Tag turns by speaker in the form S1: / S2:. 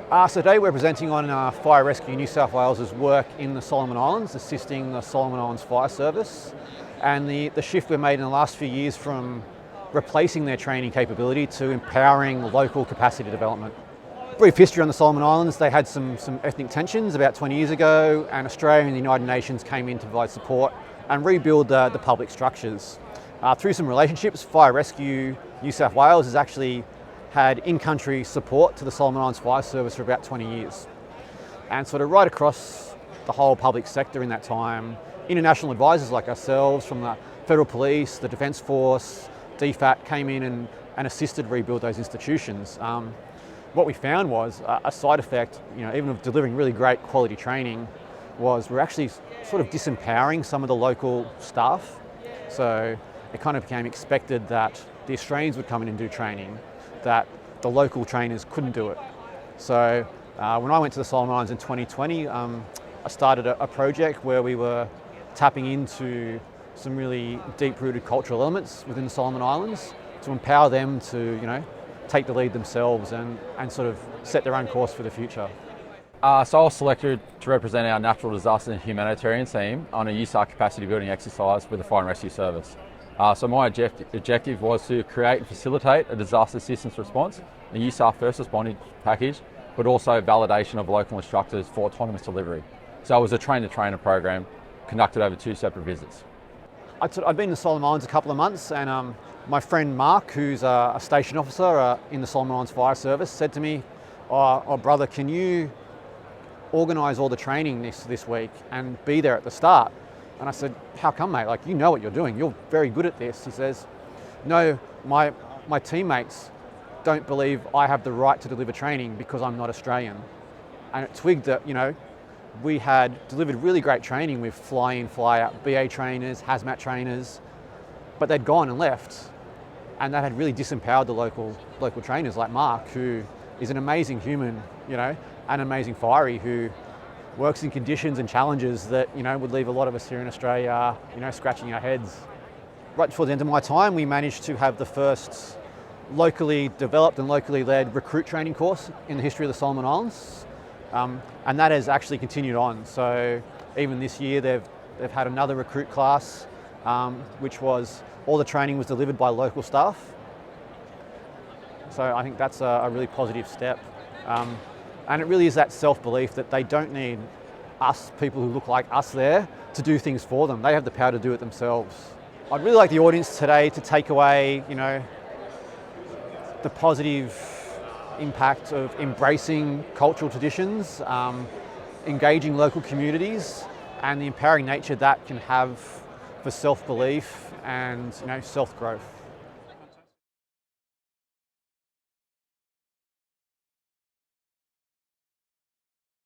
S1: So today we're presenting on Fire Rescue New South Wales' work in the Solomon Islands, assisting the Solomon Islands Fire Service, and the shift we've made in the last few years from replacing their training capability to empowering local capacity development. Brief history on the Solomon Islands: they had some ethnic tensions about 20 years ago, and Australia and the United Nations came in to provide support and rebuild the public structures. Through some relationships, Fire Rescue New South Wales has actually had in-country support to the Solomon Islands Fire Service for about 20 years. And sort of right across the whole public sector in that time, international advisors like ourselves from the Federal Police, the Defence Force, DFAT came in and assisted rebuild those institutions. What we found was a side effect, even of delivering really great quality training, was we're actually sort of disempowering some of the local staff. So it kind of became expected that the Australians would come in and do training, that the local trainers couldn't do it. So when I went to the Solomon Islands in 2020, I started a project where we were tapping into some really deep-rooted cultural elements within the Solomon Islands to empower them to, take the lead themselves and sort of set their own course for the future.
S2: So I was selected to represent our natural disaster and humanitarian team on a USAR capacity building exercise with the Fire and Rescue Service. So my objective was to create and facilitate a disaster assistance response, a USAR first responding package, but also validation of local instructors for autonomous delivery. So it was a train-to-trainer program conducted over 2 separate visits.
S1: I've been to the Solomon Islands a couple of months, and my friend Mark, who's a station officer in the Solomon Islands Fire Service, said to me, oh brother, can you organise all the training this week and be there at the start? And I said, how come, mate? Like, you know what you're doing. You're very good at this. He says, no, my teammates don't believe I have the right to deliver training because I'm not Australian. And it twigged that, we had delivered really great training with fly-in, fly-out BA trainers, hazmat trainers, but they'd gone and left. And that had really disempowered the local trainers like Mark, who is an amazing human, an amazing firey who works in conditions and challenges that, would leave a lot of us here in Australia, scratching our heads. Right before the end of my time, we managed to have the first locally developed and locally led recruit training course in the history of the Solomon Islands. And that has actually continued on. So even this year, they've had another recruit class, which was, all the training was delivered by local staff. So I think that's a really positive step. And it really is that self-belief that they don't need us, people who look like us there, to do things for them. They have the power to do it themselves. I'd really like the audience today to take away, the positive impact of embracing cultural traditions, engaging local communities, and the empowering nature that can have for self-belief and self-growth.